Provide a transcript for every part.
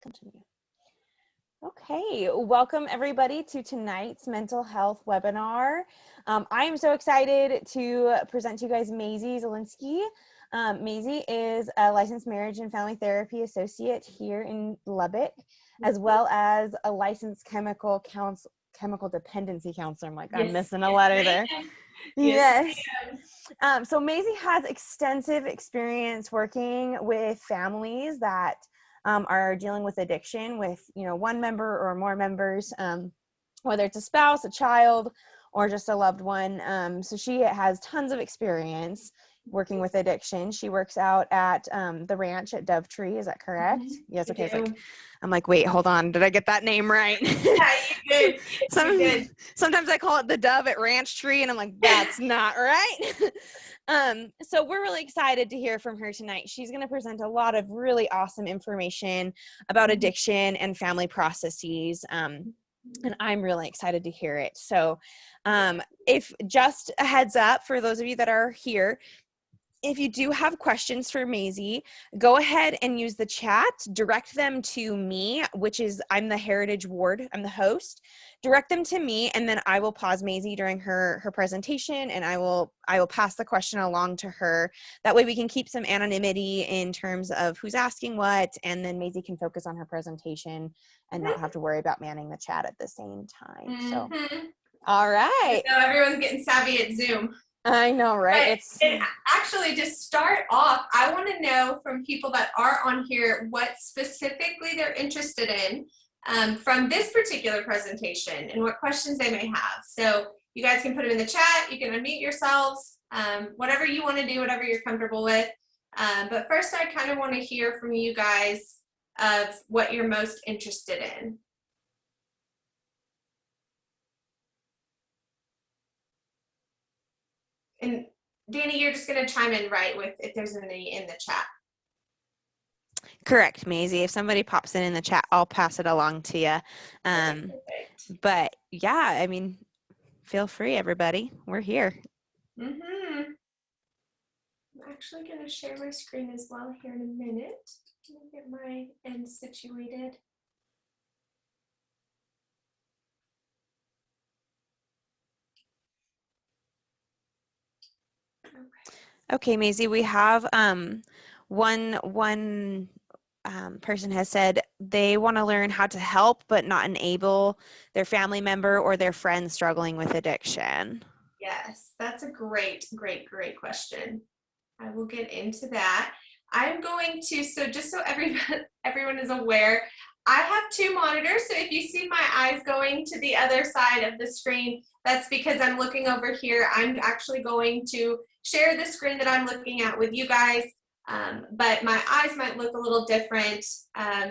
Continue. Okay, welcome everybody to tonight's mental health webinar. I am so excited to present to you guys Maisie Zielinski. Maisie is a licensed marriage and family therapy associate here in Lubbock, as well as a licensed chemical dependency counselor. I'm like, I'm missing a letter there. Yes. So Maisie has extensive experience working with families that are dealing with addiction with, one member or more members, whether it's a spouse, a child, or just a loved one. So she has tons of experience working with addiction. She works out at the ranch at Dove Tree. Is that correct? Mm-hmm. Yes. Okay. I'm like, wait, hold on. Did I get that name right? Yeah, you did. Sometimes I call it the Dove at Ranch Tree, and I'm like, that's not right. So we're really excited to hear from her tonight. She's going to present a lot of really awesome information about addiction and family processes. And I'm really excited to hear it. So if just a heads up for those of you that are here, if you do have questions for Maisie, go ahead and use the chat, direct them to me, I'm the Heritage Ward, I'm the host. Direct them to me, and then I will pause Maisie during her presentation, and I will pass the question along to her. That way we can keep some anonymity in terms of who's asking what, and then Maisie can focus on her presentation and not have to worry about manning the chat at the same time. So, all right. So everyone's getting savvy at Zoom. I know, right? And actually, to start off, I want to know from people that are on here what specifically they're interested in from this particular presentation and what questions they may have. So you guys can put them in the chat. You can unmute yourselves, whatever you want to do, whatever you're comfortable with. But first, I kind of want to hear from you guys of what you're most interested in. And Danny, you're just going to chime in, right, with if there's any in the chat. Correct, Maisie. If somebody pops in the chat, I'll pass it along to you. But yeah, I mean, feel free, everybody. We're here. I'm actually going to share my screen as well here in a minute. Let me get my end situated. Okay, Maisie, we have one person has said they want to learn how to help but not enable their family member or their friend struggling with addiction. Yes, that's a great question. I will get into that. I'm going to, so just so everyone is aware, I have two monitors, so if you see my eyes going to the other side of the screen, that's because I'm looking over here. I'm actually going to share the screen that I'm looking at with you guys, but my eyes might look a little different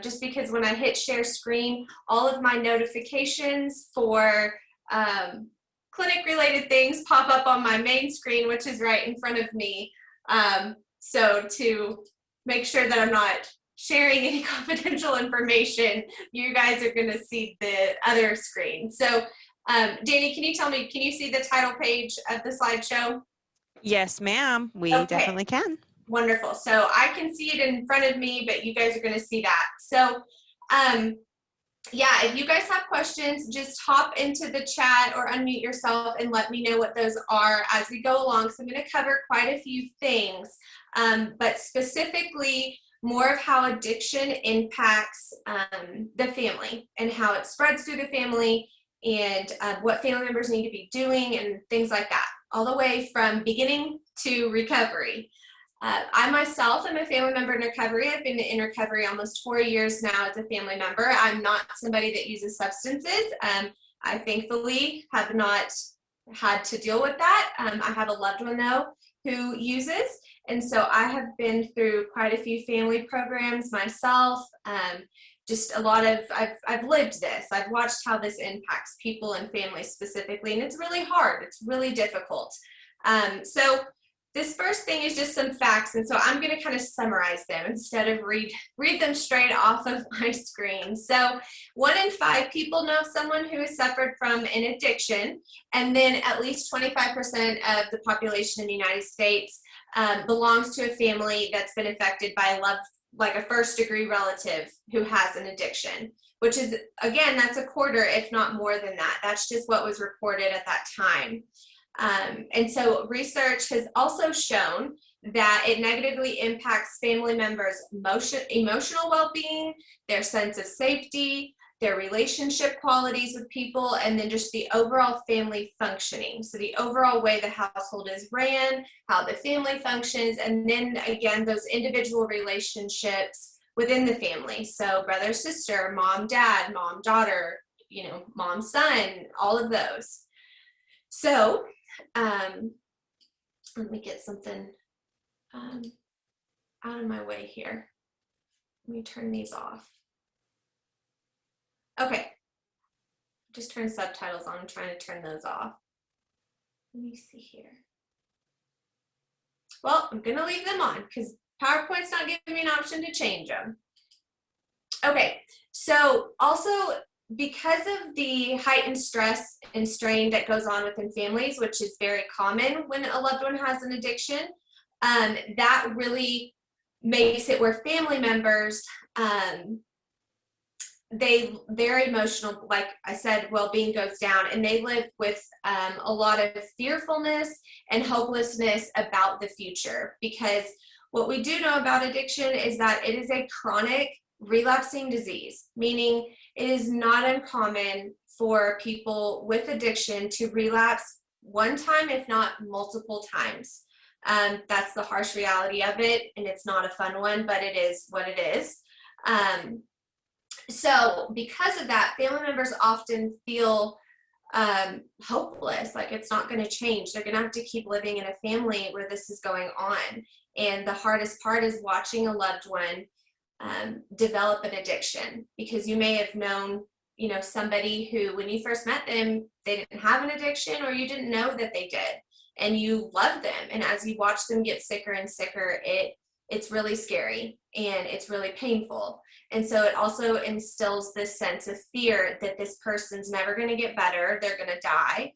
just because when I hit share screen, all of my notifications for clinic-related things pop up on my main screen, which is right in front of me. So to make sure that I'm not sharing any confidential information, you guys are going to see the other screen. So Danny, can you tell me, can you see the title page of the slideshow? Yes, ma'am. We definitely can. Wonderful. So I can see it in front of me, but you guys are going to see that. So yeah, if you guys have questions, just hop into the chat or unmute yourself and let me know what those are as we go along. So I'm going to cover quite a few things, but specifically more of how addiction impacts the family and how it spreads through the family and what family members need to be doing and things like that, all the way from beginning to recovery. I myself am a family member in recovery. I've been in recovery almost 4 years now as a family member. I'm not somebody that uses substances. I thankfully have not had to deal with that. I have a loved one though who uses, and so I have been through quite a few family programs myself. Just a lot of, I've lived this. I've watched how this impacts people and families specifically, and it's really hard. It's really difficult. So this first thing is just some facts, and so I'm going to kind of summarize them instead of read them straight off of my screen. So 1 in 5 people know someone who has suffered from an addiction, and then at least 25% of the population in the United States belongs to a family that's been affected by a like a first-degree relative who has an addiction, which is, again, that's a quarter, if not more than that. That's just what was reported at that time. And so research has also shown that it negatively impacts family members' emotional well-being, their sense of safety, their relationship qualities with people, and then just the overall family functioning. So the overall way the household is ran, how the family functions, and then again, those individual relationships within the family. So brother, sister, mom, dad, mom, daughter, you know, mom, son, all of those. So let me get something out of my way here. Let me turn these off. Okay, just turn subtitles on. I'm trying to turn those off. Let me see here. Well, I'm gonna leave them on because PowerPoint's not giving me an option to change them. Okay, so also because of the heightened stress and strain that goes on within families, which is very common when a loved one has an addiction, that really makes it where family members, their emotional, like I said, well-being goes down, and they live with a lot of fearfulness and hopelessness about the future. Because what we do know about addiction is that it is a chronic relapsing disease, meaning it is not uncommon for people with addiction to relapse one time, if not multiple times. That's the harsh reality of it, and it's not a fun one, but it is what it is. So because of that, family members often feel hopeless, like it's not going to change. They're going to have to keep living in a family where this is going on. And the hardest part is watching a loved one develop an addiction, because you may have known, you know, somebody who, when you first met them, they didn't have an addiction, or you didn't know that they did, and you loved them. And as you watch them get sicker and sicker, it's really scary and it's really painful. And so it also instills this sense of fear that this person's never going to get better, they're going to die,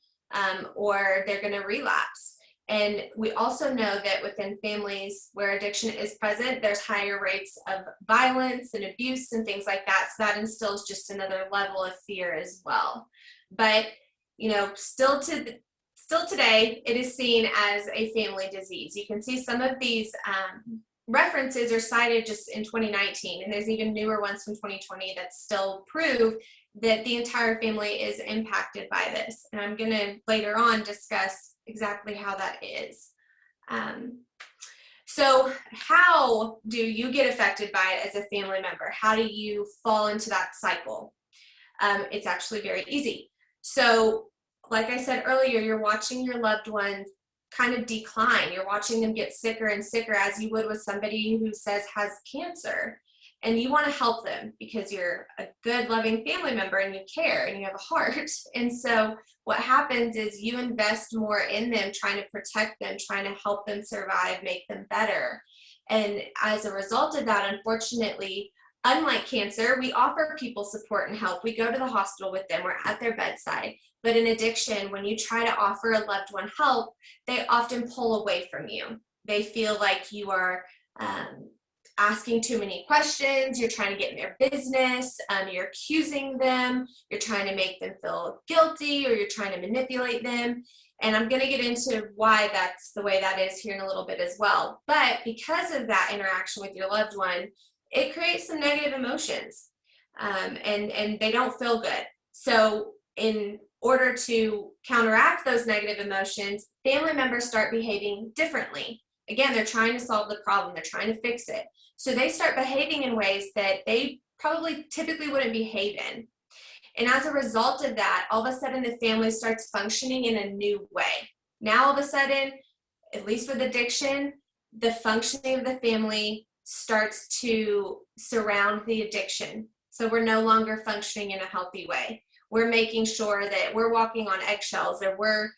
or they're going to relapse. And we also know that within families where addiction is present, there's higher rates of violence and abuse and things like that. So that instills just another level of fear as well. But, you know, still today, it is seen as a family disease. You can see some of these references are cited just in 2019, and there's even newer ones from 2020 that still prove that the entire family is impacted by this. And I'm going to later on discuss exactly how that is. So how do you get affected by it as a family member? How do you fall into that cycle? It's actually very easy. So like I said earlier, you're watching your loved ones kind of decline. You're watching them get sicker and sicker, as you would with somebody who says has cancer. And you want to help them because you're a good, loving family member and you care and you have a heart. And so what happens is you invest more in them, trying to protect them, trying to help them survive, make them better. And as a result of that, unfortunately, unlike cancer, we offer people support and help. We go to the hospital with them. We're at their bedside. But in addiction, when you try to offer a loved one help, they often pull away from you. They feel like you are asking too many questions, you're trying to get in their business, you're accusing them, you're trying to make them feel guilty, or you're trying to manipulate them. And I'm going to get into why that's the way that is here in a little bit as well. But because of that interaction with your loved one, it creates some negative emotions, and they don't feel good. So in order to counteract those negative emotions, family members start behaving differently. Again, they're trying to solve the problem. They're trying to fix it. So they start behaving in ways that they probably typically wouldn't behave in. And as a result of that, all of a sudden the family starts functioning in a new way. Now, all of a sudden, at least with addiction, the functioning of the family starts to surround the addiction. So we're no longer functioning in a healthy way. We're making sure that we're walking on eggshells, or we're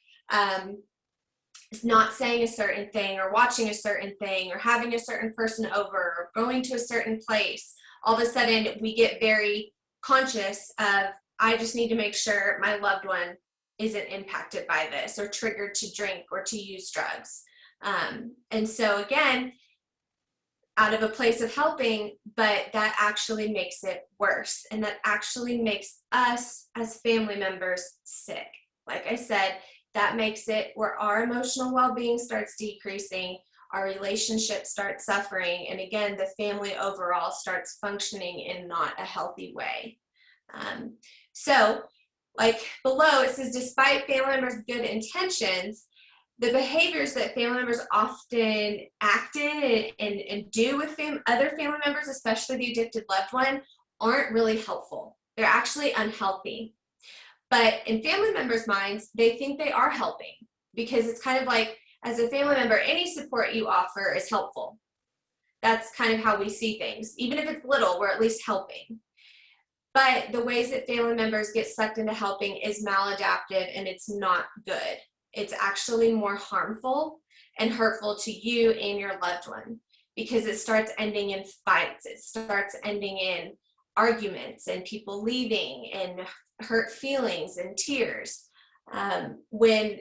not saying a certain thing, or watching a certain thing, or having a certain person over, or going to a certain place. All of a sudden, we get very conscious of, I just need to make sure my loved one isn't impacted by this, or triggered to drink or to use drugs. And so again, out of a place of helping, but that actually makes it worse. And that actually makes us as family members sick. Like I said, that makes it where our emotional well-being starts decreasing, our relationship starts suffering, and again, the family overall starts functioning in not a healthy way. So like below, it says, despite family members' good intentions, the behaviors that family members often act in and do with other family members, especially the addicted loved one, aren't really helpful. They're actually unhealthy. But in family members' minds, they think they are helping, because it's kind of like, as a family member, any support you offer is helpful. That's kind of how we see things. Even if it's little, we're at least helping. But the ways that family members get sucked into helping is maladaptive, and it's not good. It's actually more harmful and hurtful to you and your loved one, because it starts ending in fights. It starts ending in arguments and people leaving and hurt feelings and tears, when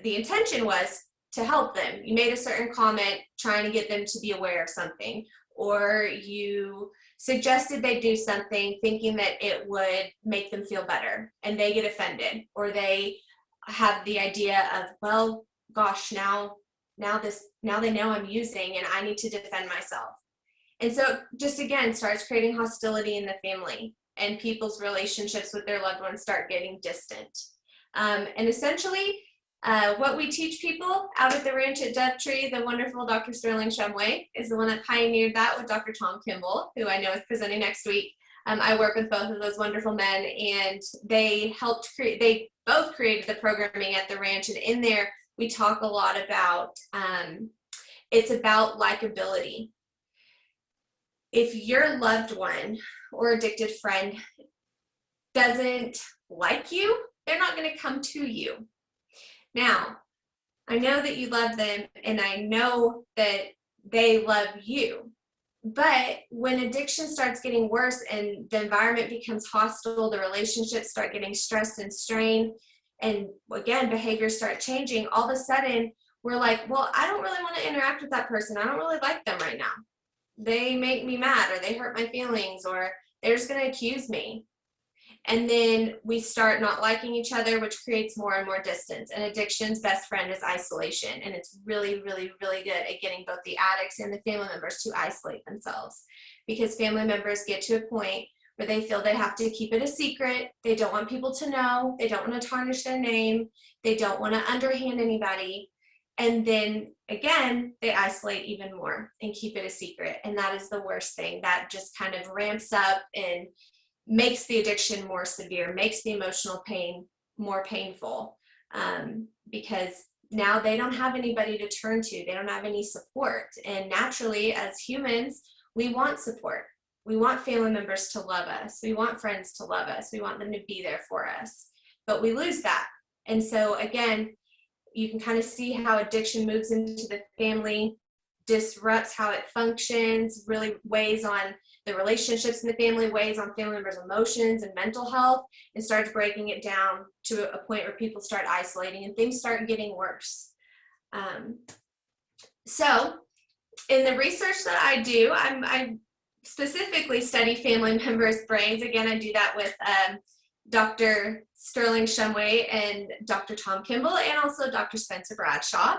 the intention was to help them. You made a certain comment trying to get them to be aware of something, or you suggested they do something thinking that it would make them feel better, and they get offended, or they have the idea of, well, gosh, now they know I'm using and I need to defend myself. And so just again starts creating hostility in the family, and people's relationships with their loved ones start getting distant. And essentially, what we teach people out at the ranch at Dovetree, the wonderful Dr. Sterling Shumway is the one that pioneered that with Dr. Tom Kimball, who I know is presenting next week. I work with both of those wonderful men, and they both created the programming at the ranch. And in there, we talk a lot about, it's about likability. If your loved one or addicted friend doesn't like you, they're not going to come to you. Now, I know that you love them, and I know that they love you. But when addiction starts getting worse and the environment becomes hostile, the relationships start getting stressed and strained, and again, behaviors start changing, all of a sudden, we're like, well, I don't really want to interact with that person. I don't really like them right now. They make me mad, or they hurt my feelings, or they're just going to accuse me. And then we start not liking each other, which creates more and more distance. And addiction's best friend is isolation. And it's really, really, really good at getting both the addicts and the family members to isolate themselves, because family members get to a point where they feel they have to keep it a secret. They don't want people to know. They don't want to tarnish their name. They don't want to underhand anybody. And then again, they isolate even more and keep it a secret. And that is the worst thing. That just kind of ramps up and makes the addiction more severe, makes the emotional pain more painful, because now they don't have anybody to turn to. They don't have any support. And naturally, as humans, we want support. We want family members to love us. We want friends to love us. We want them to be there for us. But we lose that. And so again, you can kind of see how addiction moves into the family, disrupts how it functions, really weighs on the relationships in the family, weighs on family members' emotions and mental health, and starts breaking it down to a point where people start isolating and things start getting worse. So in the research that I do, I specifically study family members' brains. Again, I do that with Dr. Sterling Shumway and Dr. Tom Kimball, and also Dr. Spencer Bradshaw.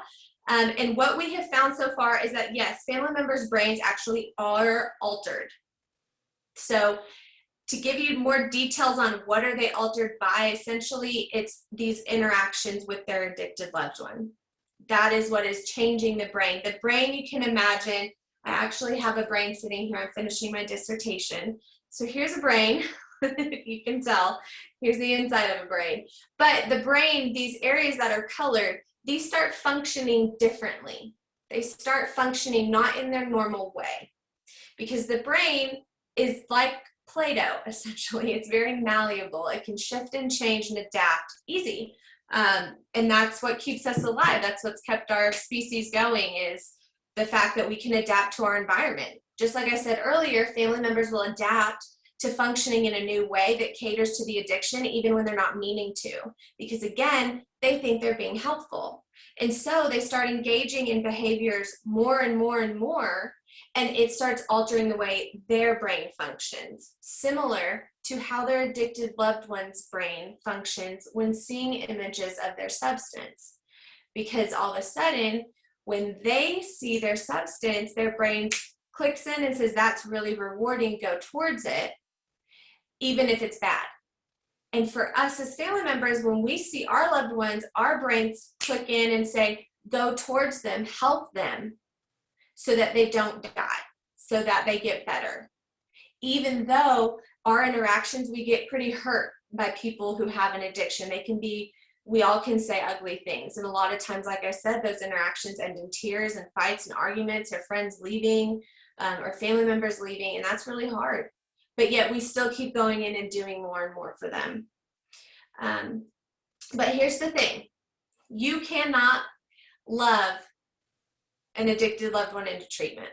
And what we have found so far is that, yes, family members' brains actually are altered. So to give you more details on what are they altered by, essentially it's these interactions with their addicted loved one. That is what is changing the brain. The brain, you can imagine, I actually have a brain sitting here. I'm finishing my dissertation. So here's a brain. You can tell. Here's the inside of a brain. But the brain, these areas that are colored, these start functioning differently. They start functioning not in their normal way, because the brain is like Play-Doh, essentially. It's very malleable. It can shift and change and adapt easy. And that's what keeps us alive. That's what's kept our species going, is the fact that we can adapt to our environment. Just like I said earlier, family members will adapt to functioning in a new way that caters to the addiction, even when they're not meaning to, because again, they think they're being helpful. And so they start engaging in behaviors more and more and more. and it starts altering the way their brain functions, similar to how their addicted loved one's brain functions when seeing images of their substance. Because all of a sudden, when they see their substance, their brain clicks in and says, that's really rewarding, go towards it, even if it's bad. And for us as family members, when we see our loved ones, our brains click in and say, go towards them, help them so that they don't die, so that they get better. Even though our interactions, we get pretty hurt by people who have an addiction. They can be, we all can say ugly things. And a lot of times, like I said, those interactions end in tears and fights and arguments, or friends leaving, or family members leaving. And that's really hard. But yet we still keep going in and doing more and more for them. But here's the thing. You cannot love an addicted loved one into treatment.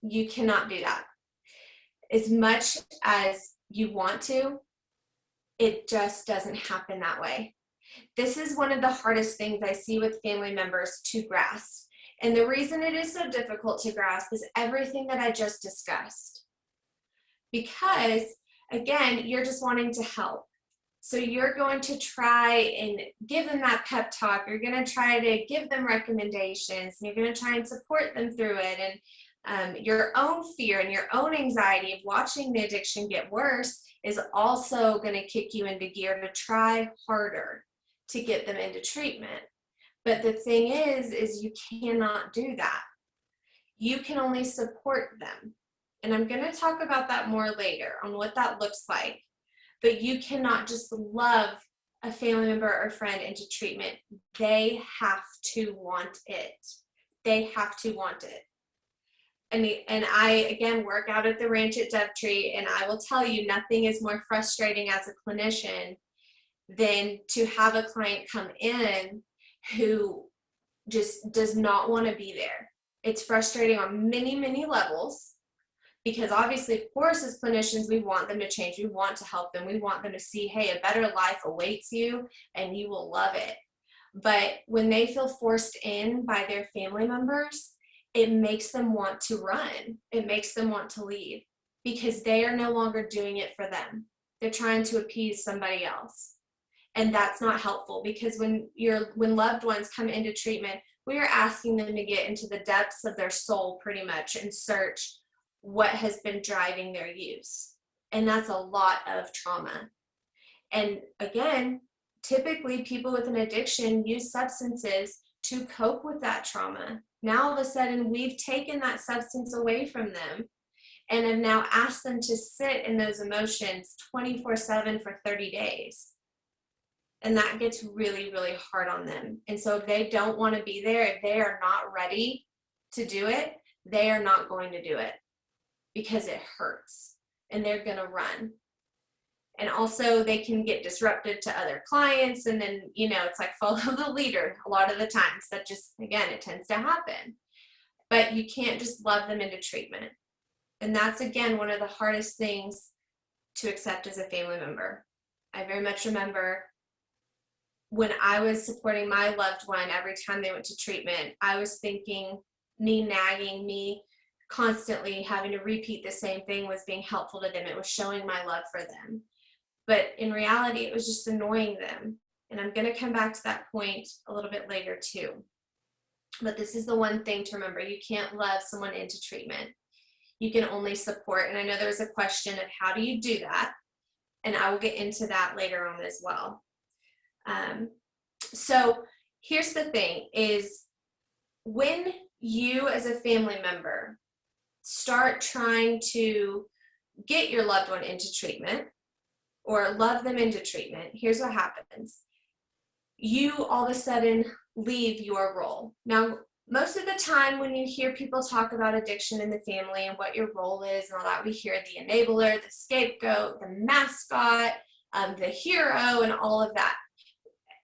You cannot do that. As much as you want to, it just doesn't happen that way. This is one of the hardest things I see with family members to grasp. And the reason it is so difficult to grasp is everything that I just discussed. Because, again, you're just wanting to help. So you're going to try and give them that pep talk. You're going to try to give them recommendations. And you're going to try and support them through it. And your own fear and your own anxiety of watching the addiction get worse is also going to kick you into gear to try harder to get them into treatment. But the thing is you cannot do that. You can only support them. And I'm going to talk about that more later on what that looks like. But you cannot just love a family member or friend into treatment. They have to want it. They have to want it. And I, again, work out at the ranch at Dovetree, and I will tell you, nothing is more frustrating as a clinician than to have a client come in who just does not want to be there. It's frustrating on many, many levels. Because obviously, of course, as clinicians, we want them to change. We want to help them. We want them to see, hey, a better life awaits you and you will love it. But when they feel forced in by their family members, it makes them want to run. It makes them want to leave because they are no longer doing it for them. They're trying to appease somebody else. And that's not helpful, because when loved ones come into treatment, we are asking them to get into the depths of their soul pretty much and search what has been driving their use. And that's a lot of trauma. And again, typically people with an addiction use substances to cope with that trauma. Now all of a sudden we've taken that substance away from them and have now asked them to sit in those emotions 24/7 for 30 days. And that gets really, really hard on them. And so if they don't want to be there, if they are not ready to do it, they are not going to do it. Because it hurts and they're going to run. And also they can get disruptive to other clients. And then, it's like follow the leader a lot of the times. That just, again, it tends to happen. But you can't just love them into treatment. And that's, again, one of the hardest things to accept as a family member. I very much remember when I was supporting my loved one every time they went to treatment, I was thinking me nagging, me constantly having to repeat the same thing was being helpful to them. It was showing my love for them. But in reality, it was just annoying them. And I'm going to come back to that point a little bit later too. But this is the one thing to remember. You can't love someone into treatment. You can only support. And I know there was a question of how do you do that? And I will get into that later on as well. So here's the thing is when you as a family member start trying to get your loved one into treatment or love them into treatment, here's what happens. You all of a sudden leave your role. Now, most of the time when you hear people talk about addiction in the family and what your role is and all that, we hear the enabler, the scapegoat, the mascot, the hero, and all of that.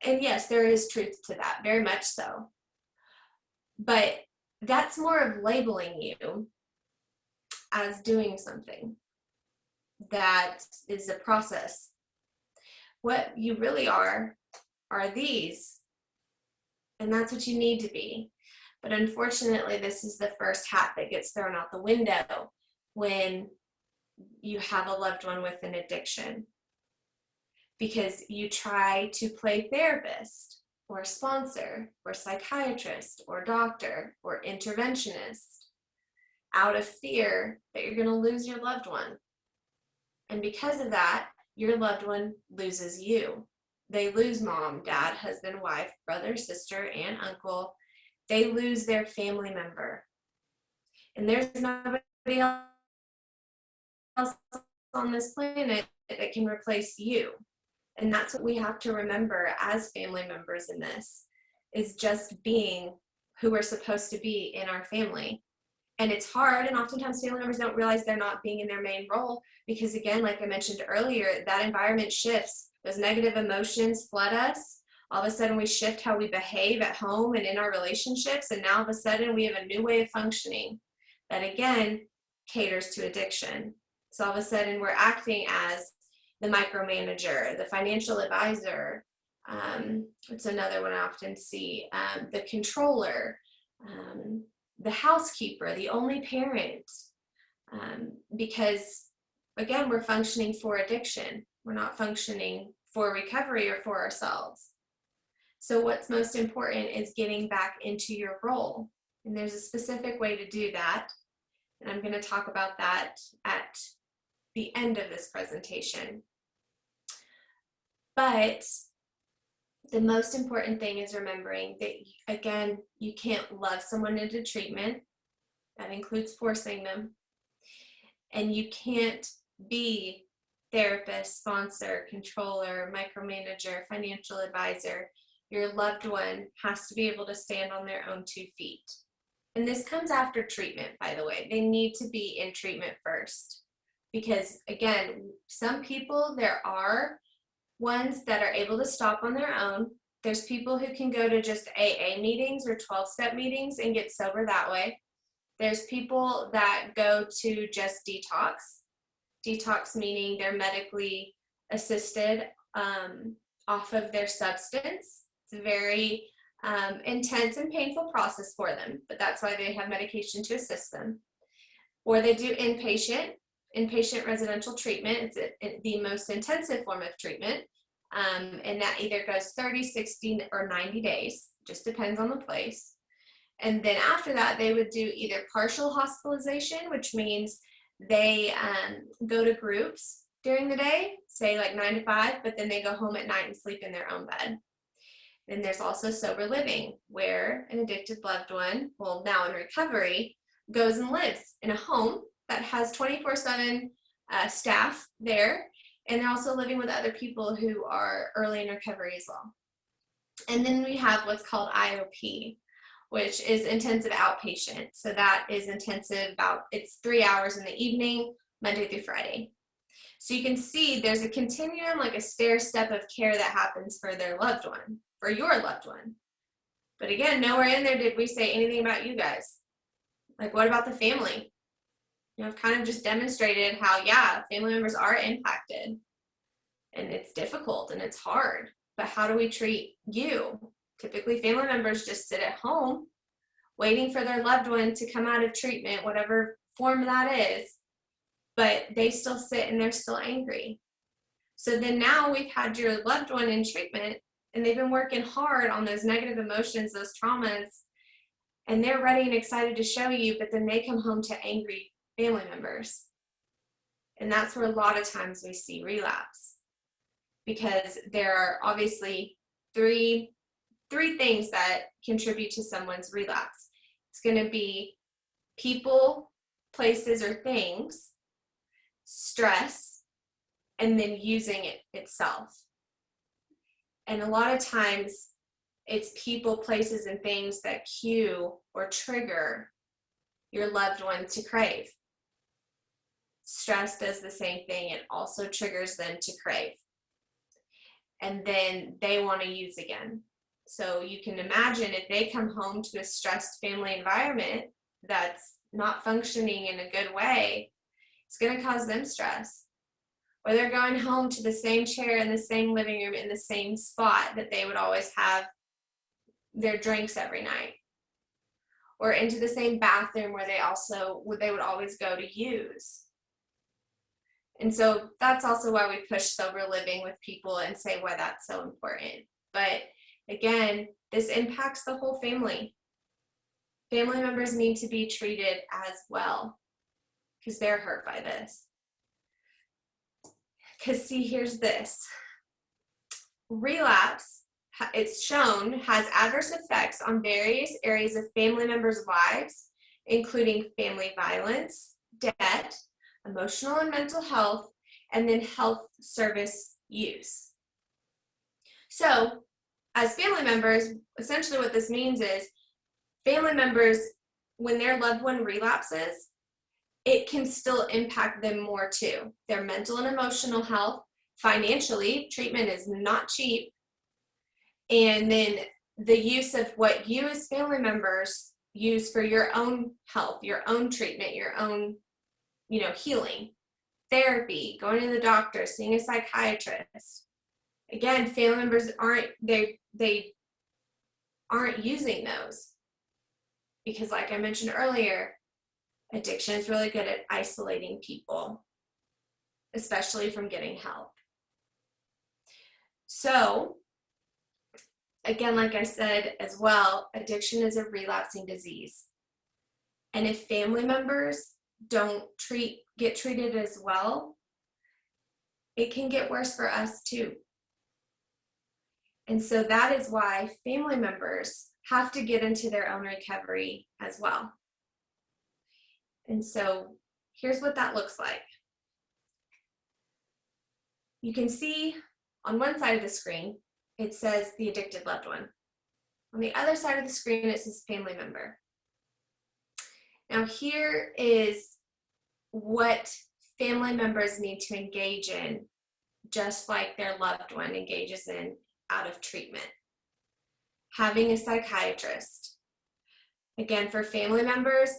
And yes, there is truth to that, very much so. But that's more of labeling you as doing something that is a process. What you really are these, and that's what you need to be. But unfortunately, this is the first hat that gets thrown out the window when you have a loved one with an addiction, because you try to play therapist or sponsor or psychiatrist or doctor or interventionist out of fear that you're going to lose your loved one. And because of that, your loved one loses you. They lose mom, dad, husband, wife, brother, sister, aunt, uncle. They lose their family member. And there's nobody else on this planet that can replace you. And that's what we have to remember as family members in this, is just being who we're supposed to be in our family. And it's hard, and oftentimes family members don't realize they're not being in their main role because, again, like I mentioned earlier, that environment shifts. Those negative emotions flood us. All of a sudden we shift how we behave at home and in our relationships, and now all of a sudden we have a new way of functioning that, again, caters to addiction. So all of a sudden we're acting as the micromanager, the financial advisor, it's another one I often see, the controller, the housekeeper, the only parent, because, again, we're functioning for addiction. We're not functioning for recovery or for ourselves. So what's most important is getting back into your role. And there's a specific way to do that. And I'm going to talk about that at the end of this presentation. But the most important thing is remembering that, again, you can't love someone into treatment. That includes forcing them. And you can't be therapist, sponsor, controller, micromanager, financial advisor. Your loved one has to be able to stand on their own 2 feet. And this comes after treatment, by the way. They need to be in treatment first. Because, again, some people, there are ones that are able to stop on their own. There's people who can go to just AA meetings or 12-step meetings and get sober that way. There's people that go to just detox. Detox meaning they're medically assisted off of their substance. It's a very intense and painful process for them, but that's why they have medication to assist them. Or they do inpatient residential treatment. It's the most intensive form of treatment, and that either goes 30, 60, or 90 days, just depends on the place. And then after that, they would do either partial hospitalization, which means they go to groups during the day, say like 9 to 5, but then they go home at night and sleep in their own bed. Then there's also sober living, where an addicted loved one, well, now in recovery, goes and lives in a home that has 24/7 staff there, and they're also living with other people who are early in recovery as well. And then we have what's called IOP, which is intensive outpatient. So that is intensive it's 3 hours in the evening, Monday through Friday. So you can see there's a continuum, like a stair step of care that happens for their loved one, for your loved one. But again, nowhere in there did we say anything about you guys. Like, what about the family? I've kind of just demonstrated how, yeah, family members are impacted. And it's difficult and it's hard. But how do we treat you? Typically, family members just sit at home waiting for their loved one to come out of treatment, whatever form that is. But they still sit and they're still angry. So then now we've had your loved one in treatment, and they've been working hard on those negative emotions, those traumas, and they're ready and excited to show you, but then they come home to angry family members. And that's where a lot of times we see relapse, because there are obviously three things that contribute to someone's relapse. It's going to be people, places, or things, stress, and then using it itself. And a lot of times it's people, places, and things that cue or trigger your loved one to crave. Stress does the same thing. It also triggers them to crave. And then they want to use again. So you can imagine if they come home to a stressed family environment that's not functioning in a good way, it's going to cause them stress. Or they're going home to the same chair in the same living room in the same spot that they would always have their drinks every night. or into the same bathroom where they would always go to use. And so that's also why we push sober living with people and say why that's so important. But again, this impacts the whole family. Family members need to be treated as well because they're hurt by this. Because see, here's this. Relapse, it's shown, has adverse effects on various areas of family members' lives, including family violence, debt, emotional and mental health, and then health service use. So, as family members, essentially what this means is family members, when their loved one relapses, it can still impact them more too. Their mental and emotional health, financially, treatment is not cheap. And then the use of what you as family members use for your own health, your own treatment, your own, healing, therapy, going to the doctor, seeing a psychiatrist. Again, family members they aren't using those because, like I mentioned earlier, addiction is really good at isolating people, especially from getting help. So, again, like I said as well, addiction is a relapsing disease. And if family members don't get treated as well, it can get worse for us too. And so that is why family members have to get into their own recovery as well. And so here's what that looks like. You can see on one side of the screen, it says the addicted loved one. On the other side of the screen, it says family member. Now here is what family members need to engage in, just like their loved one engages in out of treatment. Having a psychiatrist. Again, for family members,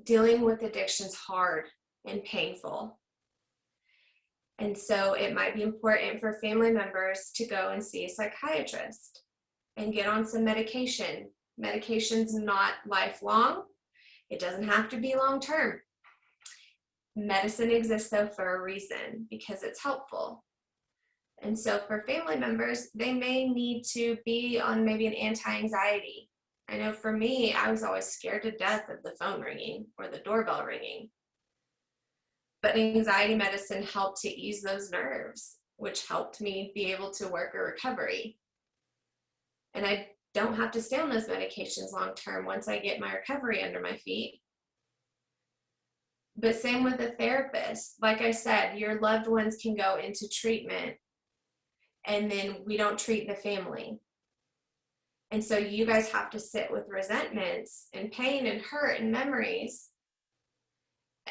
dealing with addiction is hard and painful. And so it might be important for family members to go and see a psychiatrist and get on some medication. Medication's not lifelong. It doesn't have to be long-term. Medicine exists though for a reason, because it's helpful. And so for family members, they may need to be on maybe an anti-anxiety. I know for me, I was always scared to death of the phone ringing or the doorbell ringing. But anxiety medicine helped to ease those nerves, which helped me be able to work a recovery. And I don't have to stay on those medications long term once I get my recovery under my feet. But same with a therapist. Like I said, your loved ones can go into treatment and then we don't treat the family. And so you guys have to sit with resentments and pain and hurt and memories.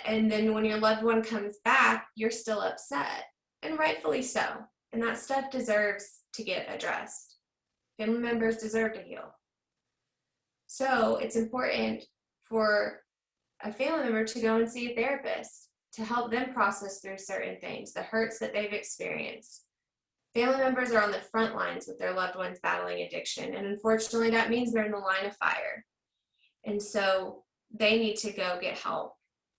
And then when your loved one comes back, you're still upset, and rightfully so. And that stuff deserves to get addressed. Family members deserve to heal. So it's important for a family member to go and see a therapist to help them process through certain things, the hurts that they've experienced. Family members are on the front lines with their loved ones battling addiction, and unfortunately that means they're in the line of fire. And so they need to go get help.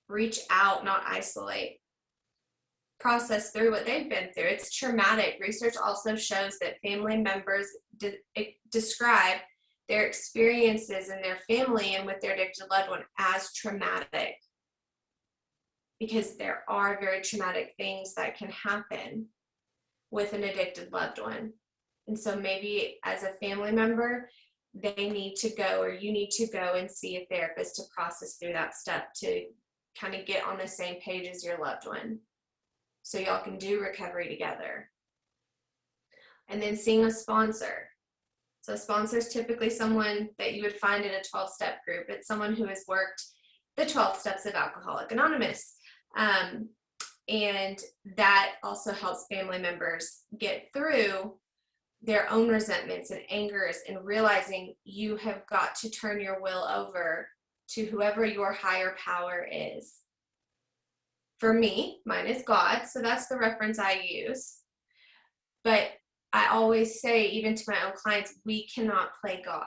Reach out, not isolate. Process through what they've been through. It's traumatic. Research also shows that family members describe their experiences in their family and with their addicted loved one as traumatic, because there are very traumatic things that can happen with an addicted loved one. And so maybe as a family member, they need to go, or you need to go and see a therapist to process through that stuff, to kind of get on the same page as your loved one, so y'all can do recovery together. And then seeing a sponsor. So a sponsor is typically someone that you would find in a 12-step group. It's someone who has worked the 12 steps of Alcoholics Anonymous. And that also helps family members get through their own resentments and angers, and realizing you have got to turn your will over to whoever your higher power is. For me, mine is God, so that's the reference I use. But I always say, even to my own clients, we cannot play God.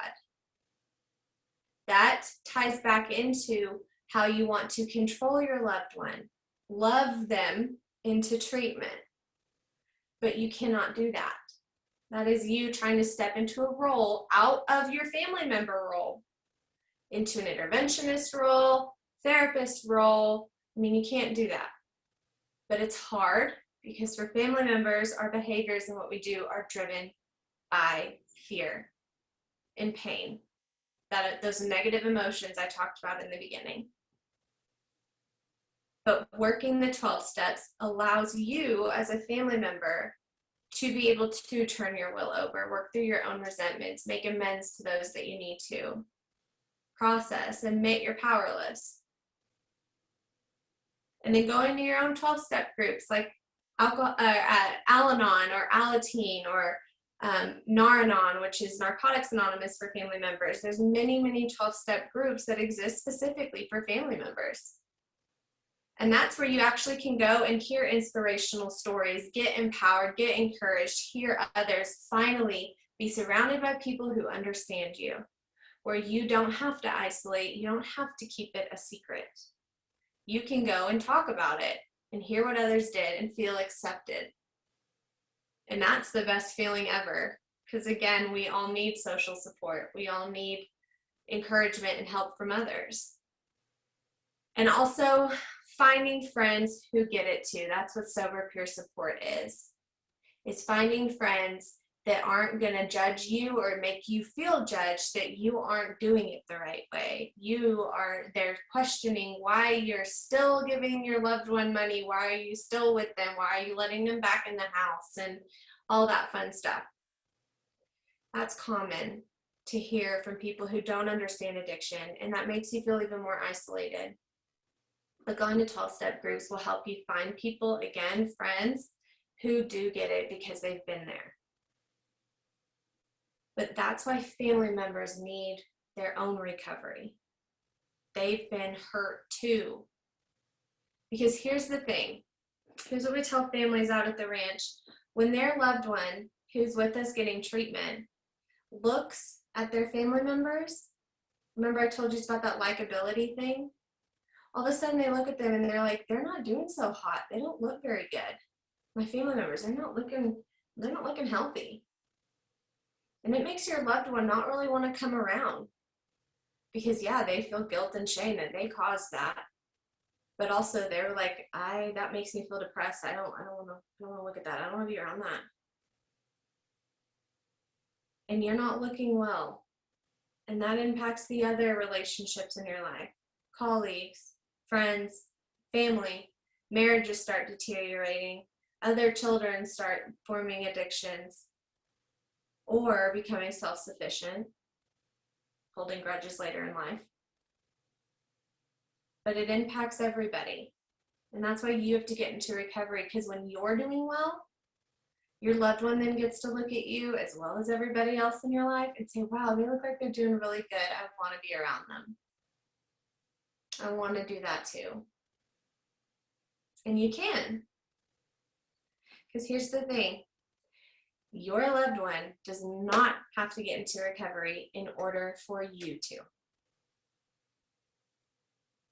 That ties back into how you want to control your loved one, love them into treatment. But you cannot do that. That is you trying to step into a role out of your family member role, into an interventionist role, therapist role. I mean, you can't do that. But it's hard because for family members, our behaviors and what we do are driven by fear and pain. Those negative emotions I talked about in the beginning. But working the 12 steps allows you as a family member to be able to turn your will over, work through your own resentments, make amends to those that you need to, process, admit you're powerless. And then go into your own 12-step groups like Al-Anon or Alateen or Nar-Anon, which is Narcotics Anonymous for family members. There's many, many 12-step groups that exist specifically for family members. And that's where you actually can go and hear inspirational stories, get empowered, get encouraged, hear others, finally be surrounded by people who understand you, where you don't have to isolate, you don't have to keep it a secret. You can go and talk about it and hear what others did and feel accepted. And that's the best feeling ever, because again, we all need social support. We all need encouragement and help from others. And also finding friends who get it too. That's what sober peer support is finding friends that aren't going to judge you or make you feel judged that you aren't doing it the right way. They're questioning why you're still giving your loved one money. Why are you still with them? Why are you letting them back in the house? And all that fun stuff. That's common to hear from people who don't understand addiction, and that makes you feel even more isolated. But going to 12-step groups will help you find people, again, friends, who do get it because they've been there. But that's why family members need their own recovery. They've been hurt too. Because here's the thing. Here's what we tell families out at the ranch. When their loved one who's with us getting treatment looks at their family members, remember I told you about that likability thing? All of a sudden they look at them and they're like, they're not doing so hot. They don't look very good. My family members, they're not looking healthy. And it makes your loved one not really want to come around because yeah, they feel guilt and shame that they caused that. But also they're like, that makes me feel depressed. I don't want to look at that. I don't want to be around that. And you're not looking well. And that impacts the other relationships in your life. Colleagues, friends, family, marriages start deteriorating. Other children start forming addictions or becoming self-sufficient, holding grudges later in life. But it impacts everybody. And that's why you have to get into recovery, because when you're doing well, your loved one then gets to look at you as well as everybody else in your life and say, wow, they look like they're doing really good. I want to be around them. I want to do that too. And you can. Because here's the thing. Your loved one does not have to get into recovery in order for you to.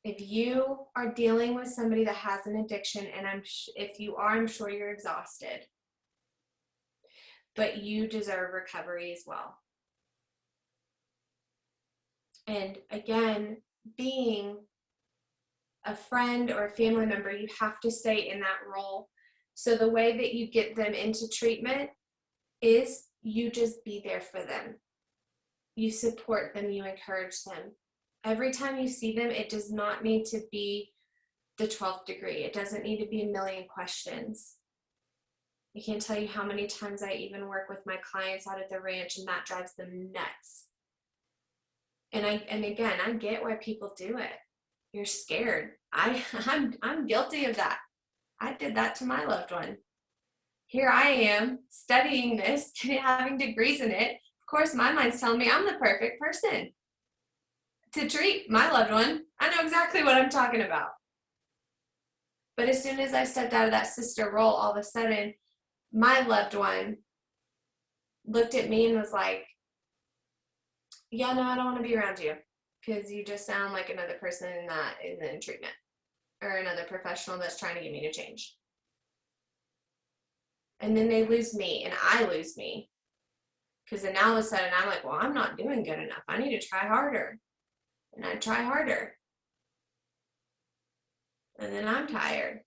If you are dealing with somebody that has an addiction, and if you are, I'm sure you're exhausted, but you deserve recovery as well. And again, being a friend or a family member, you have to stay in that role. So the way that you get them into treatment is you just be there for them. You support them, you encourage them. Every time you see them, it does not need to be the 12th degree. It doesn't need to be a million questions. I can't tell you how many times I even work with my clients out at the ranch and that drives them nuts. And again, I get why people do it. You're scared. I'm guilty of that. I did that to my loved one. Here I am studying this, having degrees in it. Of course, my mind's telling me I'm the perfect person to treat my loved one. I know exactly what I'm talking about. But as soon as I stepped out of that sister role, all of a sudden, my loved one looked at me and was like, yeah, no, I don't want to be around you. because you just sound like another person that is in treatment or another professional that's trying to get me to change. And then they lose me and I lose me. Because then all of a sudden I'm like, well, I'm not doing good enough. I need to try harder. And I try harder. And then I'm tired.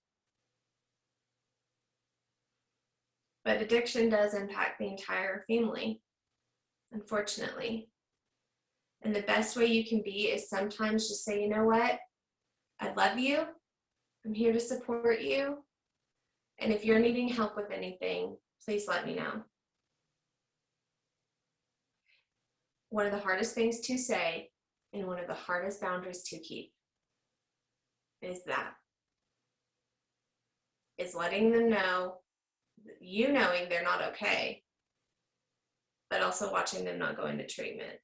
But addiction does impact the entire family, unfortunately. And the best way you can be is sometimes just say, you know what? I love you. I'm here to support you. And if you're needing help with anything, please let me know. One of the hardest things to say and one of the hardest boundaries to keep is letting them know, you knowing they're not okay, but also watching them not go into treatment.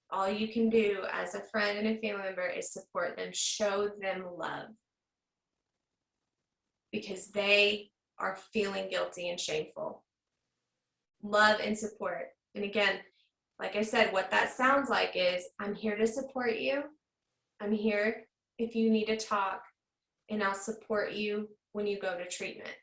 All you can do as a friend and a family member is support them, show them love, because they are feeling guilty and shameful. Love and support. And again, like I said, what that sounds like is, I'm here to support you. I'm here if you need to talk, and I'll support you when you go to treatment.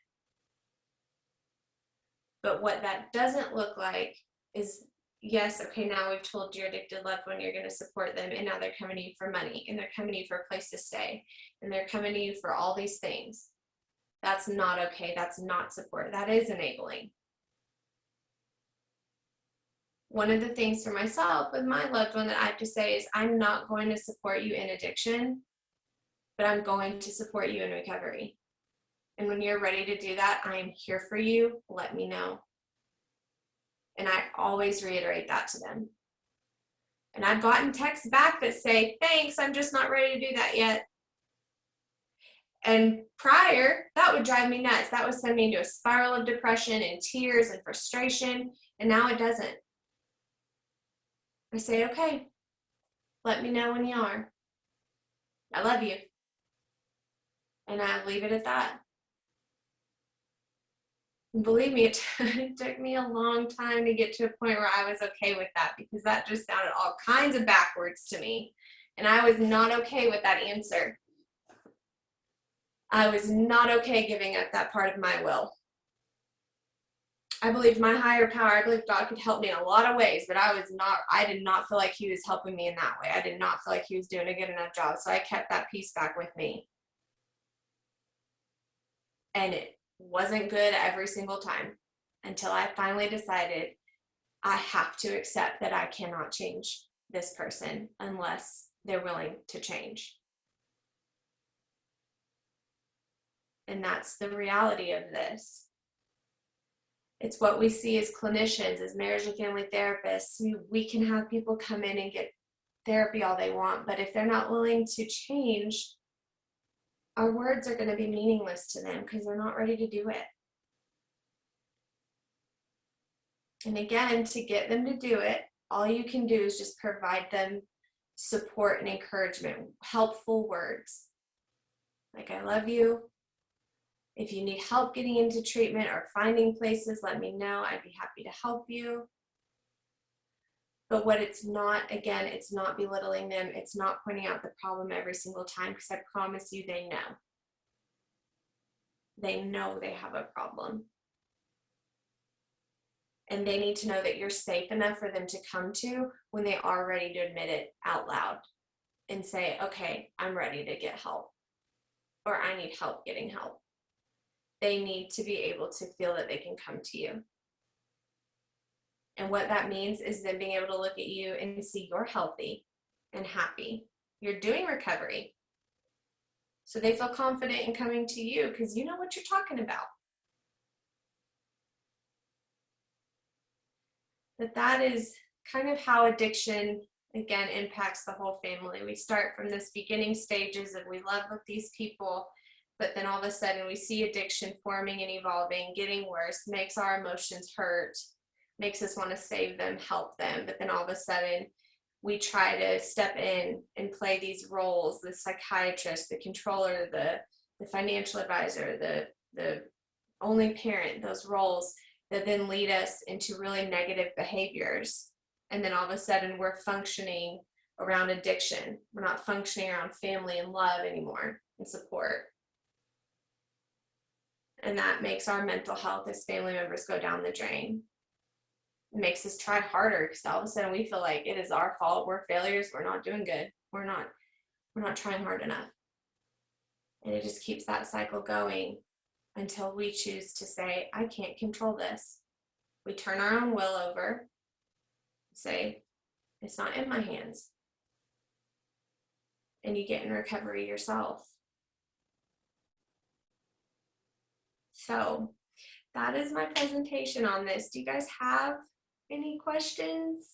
But what that doesn't look like is, yes, okay, now we've told your addicted loved one you're going to support them, and now they're coming to you for money, and they're coming to you for a place to stay, and they're coming to you for all these things. That's not okay. That's not support. That is enabling. One of the things for myself with my loved one that I have to say is, I'm not going to support you in addiction, but I'm going to support you in recovery. And when you're ready to do that, I am here for you. Let me know. And I always reiterate that to them. And I've gotten texts back that say, thanks, I'm just not ready to do that yet. And prior, that would drive me nuts. That would send me into a spiral of depression and tears and frustration. And now it doesn't. I say, okay, let me know when you are. I love you. And I leave it at that. And believe me, it took me a long time to get to a point where I was okay with that, because that just sounded all kinds of backwards to me. And I was not okay with that answer. I was not okay giving up that part of my will. I believed my higher power, I believed God could help me in a lot of ways, but I did not feel like he was helping me in that way. I did not feel like he was doing a good enough job. So I kept that piece back with me. And it wasn't good every single time until I finally decided I have to accept that I cannot change this person unless they're willing to change. And that's the reality of this. It's what we see as clinicians, as marriage and family therapists. We can have people come in and get therapy all they want, but if they're not willing to change, our words are going to be meaningless to them because they're not ready to do it. And again, to get them to do it, all you can do is just provide them support and encouragement, helpful words. Like, I love you. If you need help getting into treatment or finding places, let me know. I'd be happy to help you. But what it's not, again, it's not belittling them. It's not pointing out the problem every single time, because I promise you they know. They know they have a problem. And they need to know that you're safe enough for them to come to when they are ready to admit it out loud and say, okay, I'm ready to get help, or I need help getting help. They need to be able to feel that they can come to you. And what that means is them being able to look at you and see you're healthy and happy. You're doing recovery. So they feel confident in coming to you because you know what you're talking about. But that is kind of how addiction, again, impacts the whole family. We start from this beginning stages of we love with these people, but then all of a sudden we see addiction forming and evolving, getting worse, makes our emotions hurt, makes us want to save them, help them. But then all of a sudden we try to step in and play these roles, the psychiatrist, the controller, the financial advisor, the only parent, those roles that then lead us into really negative behaviors. And then all of a sudden we're functioning around addiction. We're not functioning around family and love anymore and support. And that makes our mental health as family members go down the drain. It makes us try harder because all of a sudden we feel like it is our fault. We're failures. We're not doing good. We're not trying hard enough. And it just keeps that cycle going until we choose to say, I can't control this. We turn our own will over, say, it's not in my hands. And you get in recovery yourself. So that is my presentation on this. Do you guys have any questions?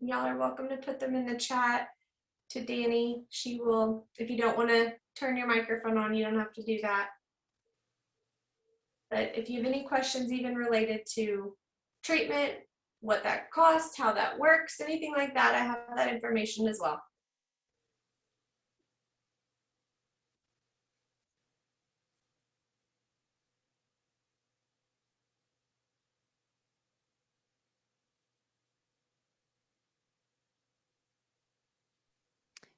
Y'all are welcome to put them in the chat to Danny. She will, if you don't want to turn your microphone on, you don't have to do that. But if you have any questions even related to treatment, what that costs, how that works, anything like that, I have that information as well.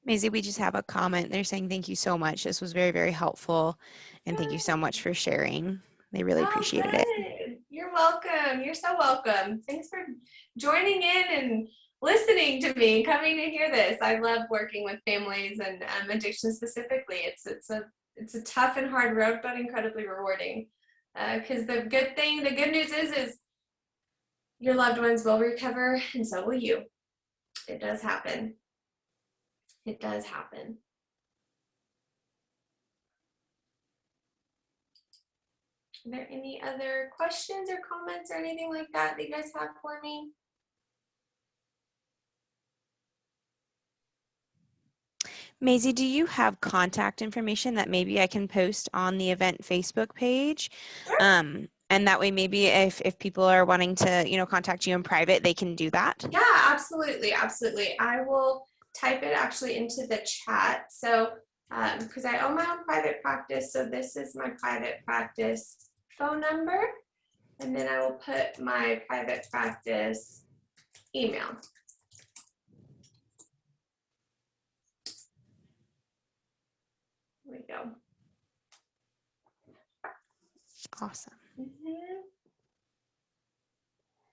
Maisie, we just have a comment. They're saying thank you so much. This was very, very helpful. And thank you so much for sharing. They really appreciated it. You're welcome. You're so welcome. Thanks for joining in and listening to me, coming to hear this. I love working with families and addiction specifically. It's a tough and hard road, but incredibly rewarding. Because the good news is your loved ones will recover, and so will you. It does happen. It does happen. Are there any other questions or comments or anything like that you guys have for me? Maisie, do you have contact information that maybe I can post on the event Facebook page? Sure. And that way maybe if people are wanting to, contact you in private, they can do that? Yeah, absolutely. Absolutely. I will type it actually into the chat. So, because I own my own private practice, so this is my private practice phone number, and then I will put my private practice email. There we go. Awesome. Mm-hmm.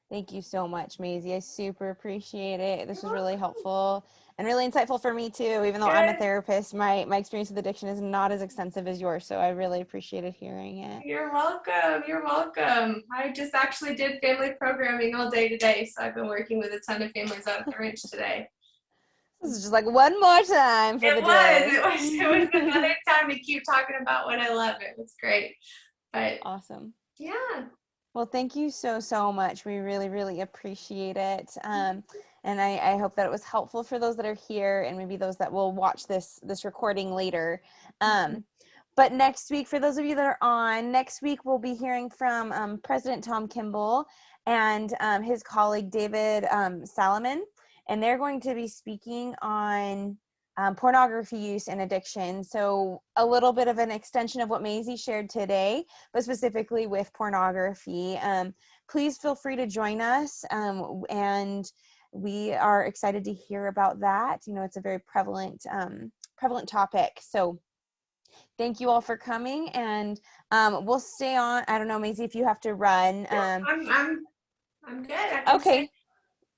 Thank you so much, Maisie. I super appreciate it. This was really helpful and really insightful for me too. Even though I'm a therapist, my experience with addiction is not as extensive as yours, so I really appreciated hearing it. You're welcome. You're welcome. I just actually did family programming all day today, so I've been working with a ton of families out at the ranch today. This is just like one more time for the day. It was another time to keep talking about what I love. It was great. But awesome. Yeah. Well, thank you so much. We really, really appreciate it. And I hope that it was helpful for those that are here and maybe those that will watch this recording later. But next week, for those of you that are on, next week we'll be hearing from President Tom Kimball and his colleague David Salomon. And they're going to be speaking on pornography use and addiction. So a little bit of an extension of what Maisie shared today, but specifically with pornography. Please feel free to join us. And we are excited to hear about that. It's a very prevalent topic. So thank you all for coming, and we'll stay on. I don't know, Maisie, if you have to run. I'm good. Okay.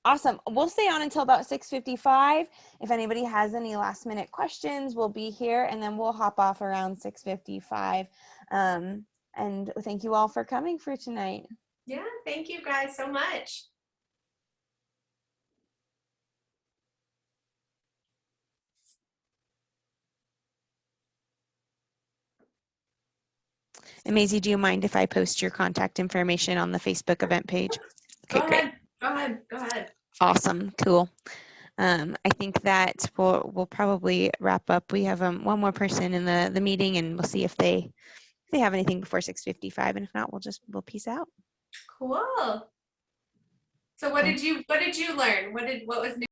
Awesome. We'll stay on until about 6:55. If anybody has any last minute questions, we'll be here, and then we'll hop off around 6:55. And thank you all for coming for tonight. Yeah, thank you guys so much. And Maisie, do you mind if I post your contact information on the Facebook event page? Okay, great. Go ahead. Awesome. Cool. I think that we'll probably wrap up. We have one more person in the meeting, and we'll see if they have anything before 6:55, and if not, we'll peace out. Cool. So what did you learn? What was new?